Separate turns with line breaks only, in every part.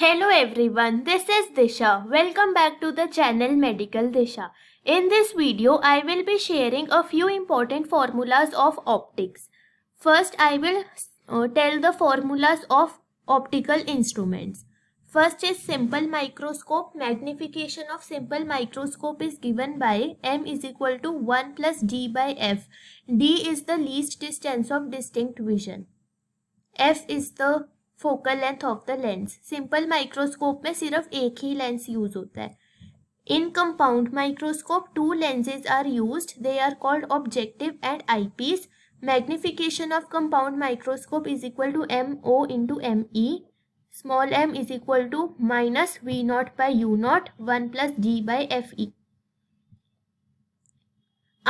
Hello everyone, this is Disha. Welcome back to the channel Medical Disha. In this video, I will be sharing a few important formulas of optics. First, I will tell the formulas of optical instruments. First is simple microscope. Magnification of simple microscope is given by m is equal to 1 plus d by f. D is the least distance of distinct vision. F is the focal length of the lens. Simple microscope में सिर्फ एक ही lens use होता है. इन compound microscope 2 lenses are used. They are called objective and eyepiece. Magnification of compound microscope is equal to MO into ME. Small m is equal to minus V naught by U naught 1 plus D by FE.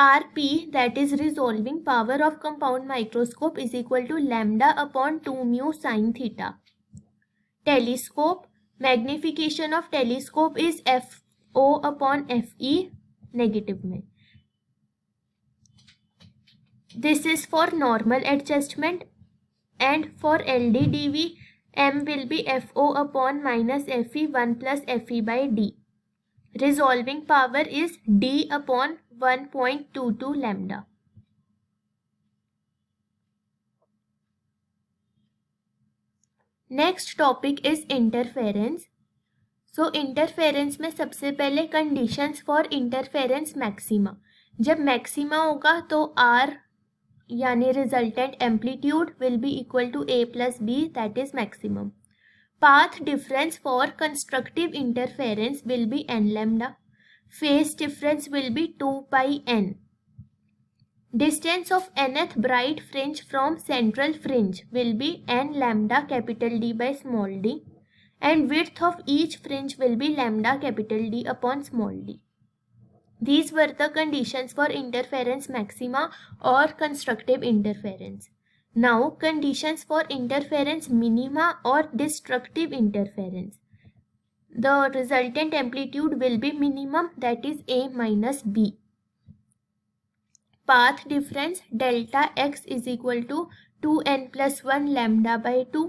RP, that is resolving power of compound microscope, is equal to lambda upon 2 mu sin theta. Telescope, magnification of telescope is FO upon FE negative में. This is for normal adjustment, and for LDDV M will be FO upon minus FE 1 plus FE by D. Resolving power is D upon 1.22 lambda. Next topic is interference. So interference में सबसे पहले conditions for interference maxima. जब maxima होगा तो R यानी resultant amplitude will be equal to A plus B, that is maximum. Path difference for constructive interference will be n lambda. Phase difference will be 2 pi n. Distance of nth bright fringe from central fringe will be n lambda capital D by small d, and width of each fringe will be lambda capital D upon small d. These were the conditions for interference maxima or constructive interference. Now, conditions for interference minima or destructive interference. The resultant amplitude will be minimum, that is A minus B. Path difference delta x is equal to 2n plus 1 lambda by 2.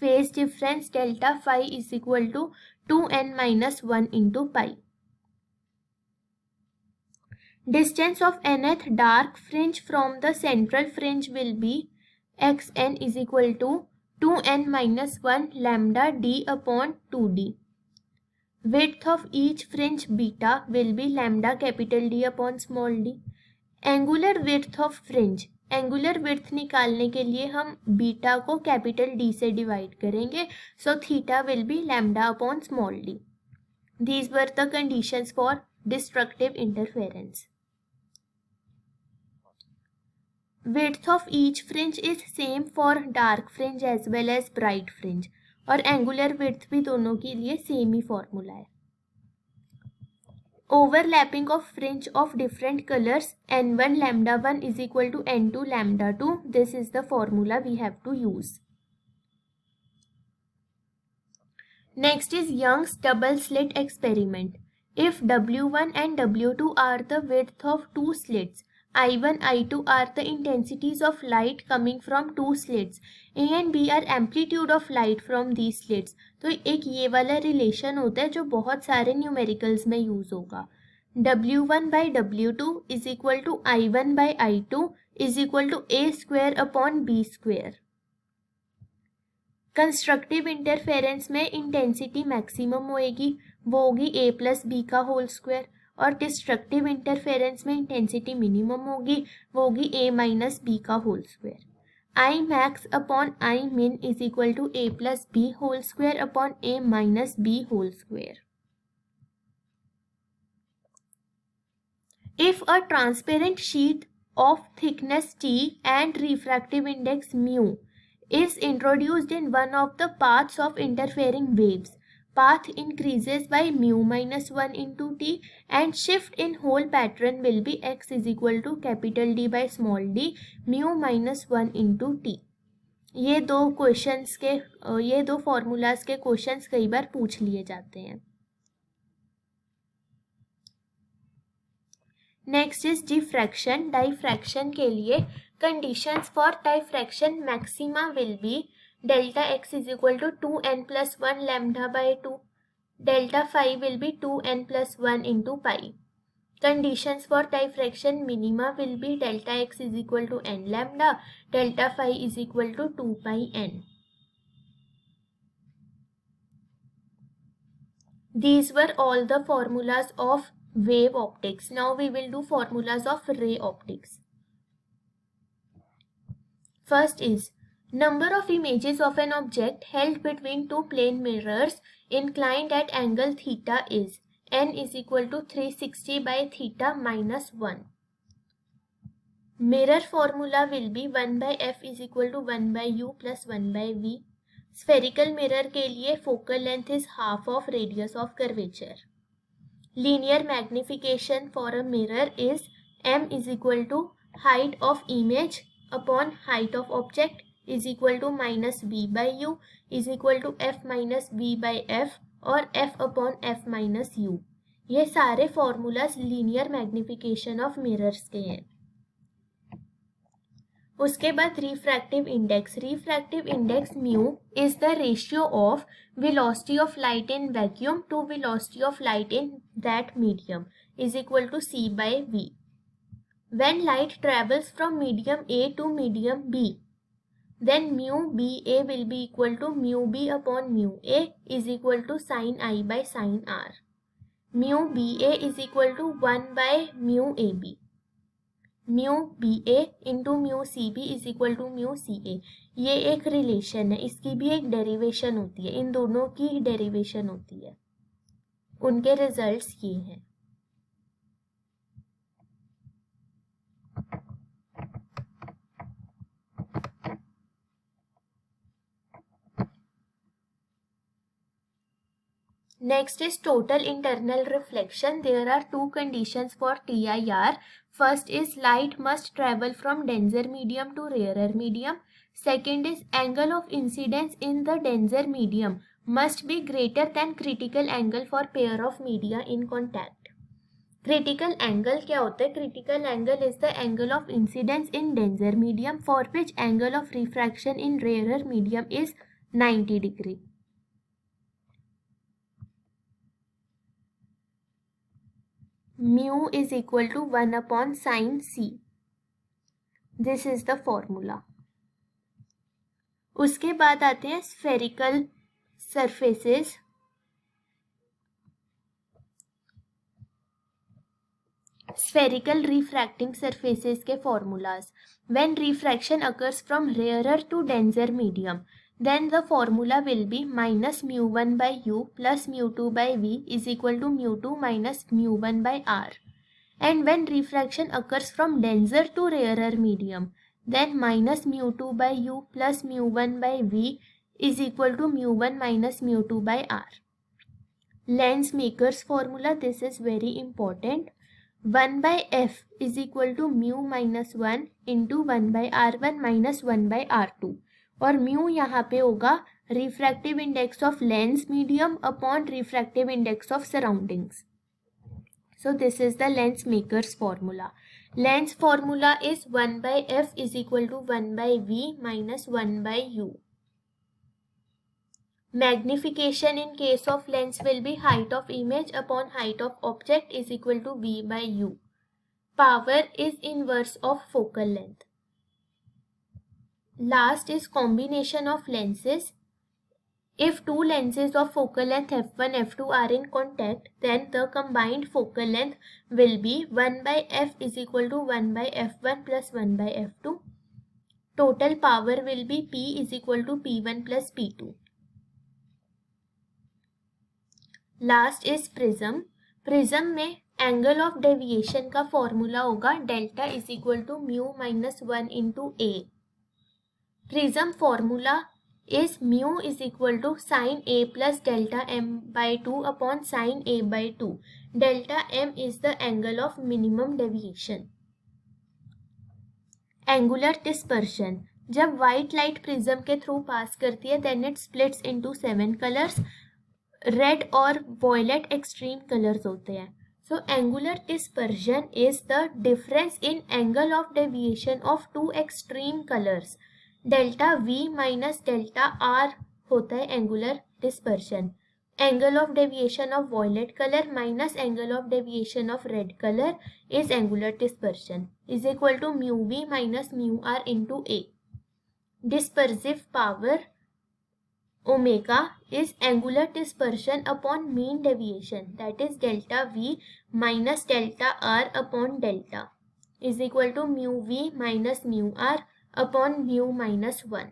Phase difference delta phi is equal to 2n minus 1 into pi. Distance of nth dark fringe from the central fringe will be xn is equal to 2n minus 1 lambda d upon 2d. Width of each fringe beta will be lambda capital D upon small d. Angular width of fringe. Angular width निकालने के लिए हम beta को capital D से divide करेंगे. So theta will be lambda upon small D. These were the conditions for destructive interference. Width of each fringe is same for dark fringe as well as bright fringe, और angular width भी दोनों के लिए same ही formula है. Overlapping of fringe of different colors n1 lambda 1 is equal to n2 lambda 2. This is the formula we have to use. Next is Young's double slit experiment. If W1 and W2 are the width of two slits, I1, I2 are the intensities of light coming from two slits. A and B are amplitude of light from these slits. तो एक ये वाला relation होता है जो बहुत सारे numericals में यूज होगा. W1 by W2 is equal to I1 by I2 is equal to A square upon B square. Constructive interference में इंटेंसिटी मैक्सिमम होएगी, वो होगी A प्लस बी का होल स्क्वायर, और डिस्ट्रक्टिव इंटरफेरेंस में इंटेंसिटी मिनिमम होगी, वो होगी A माइनस बी का whole square. I max upon I min is equal to A plus B whole square upon A minus B whole square. If a transparent sheet of thickness T and refractive index mu is introduced in one of the paths of interfering waves, path increases by mu minus 1 into T and shift in whole pattern will be x is equal to capital D by small d mu minus 1 into T. ये दो formulas के questions कई बार पूछ लिए जाते हैं. Next is diffraction. Diffraction के लिए conditions for diffraction maxima will be delta x is equal to 2n plus 1 lambda by 2. Delta phi will be 2n plus 1 into pi. Conditions for diffraction minima will be delta x is equal to n lambda, delta phi is equal to 2 pi n. These were all the formulas of wave optics. Now we will do formulas of ray optics. First is number of images of an object held between two plane mirrors inclined at angle theta is n is equal to 360 by theta minus 1. Mirror formula will be 1 by f is equal to 1 by u plus 1 by v. Spherical mirror के लिए focal length is half of radius of curvature. Linear magnification for a mirror is m is equal to height of image upon height of object is equal to minus v by u is equal to f minus v by f और f upon f minus u. ये सारे formulas linear magnification of mirrors के हैं. उसके बाद refractive index. Refractive index mu is the ratio of velocity of light in vacuum to velocity of light in that medium is equal to c by v. When light travels from medium A to medium B, then mu BA will be equal to mu B upon mu A is equal to sin I by sin R. Mu BA is equal to 1 by mu AB. Mu BA into mu CB is equal to mu CA. ये एक relation है, इसकी भी एक derivation होती है, इन दोनों की डेरिवेशन होती है. उनके रिजल्ट्स ये हैं. Next is total internal reflection. There are two conditions for TIR. First is light must travel from denser medium to rarer medium. Second is angle of incidence in the denser medium must be greater than critical angle for pair of media in contact. Critical angle क्या होता है? Critical angle is the angle of incidence in denser medium for which angle of refraction in rarer medium is 90 degree. Mu is equal to 1 upon sin C. This is the formula. उसके बाद आते हैं spherical surfaces. Spherical refracting surfaces के formulas. When refraction occurs from rarer to denser medium, then the formula will be minus mu1 by u plus mu2 by v is equal to mu2 minus mu1 by r. And when refraction occurs from denser to rarer medium, then minus mu2 by u plus mu1 by v is equal to mu1 minus mu2 by r. Lensmaker's formula, this is very important. 1 by f is equal to mu minus 1 into 1 by r1 minus 1 by r2. और mu यहाँ पे होगा refractive index of lens medium upon refractive index of surroundings. So this is the lens makers formula. Lens formula is 1 by f is equal to 1 by v minus 1 by u. Magnification in case of lens will be height of image upon height of object is equal to v by u. Power is inverse of focal length. Last is combination of lenses. If two lenses of focal length f1, f2 are in contact, then the combined focal length will be 1 by f is equal to 1 by f1 plus 1 by f2. Total power will be P is equal to P1 plus P2. Last is prism. Prism में angle of deviation का formula होगा delta is equal to mu minus 1 into A. Prism formula is mu is equal to sin A plus delta m by 2 upon sin A by 2. Delta m is the angle of minimum deviation. Angular dispersion. जब white light prism के through pass करती है, then it splits into 7 colors. Red और violet extreme colors होते हैं. So angular dispersion is the difference in angle of deviation of two extreme colors. Delta V minus delta R होता है angular dispersion. Angle of deviation of violet colour minus angle of deviation of red colour is angular dispersion is equal to mu V minus mu R into A. Dispersive power omega is angular dispersion upon mean deviation, that is delta v minus delta r upon delta is equal to mu v minus mu r upon mu minus 1.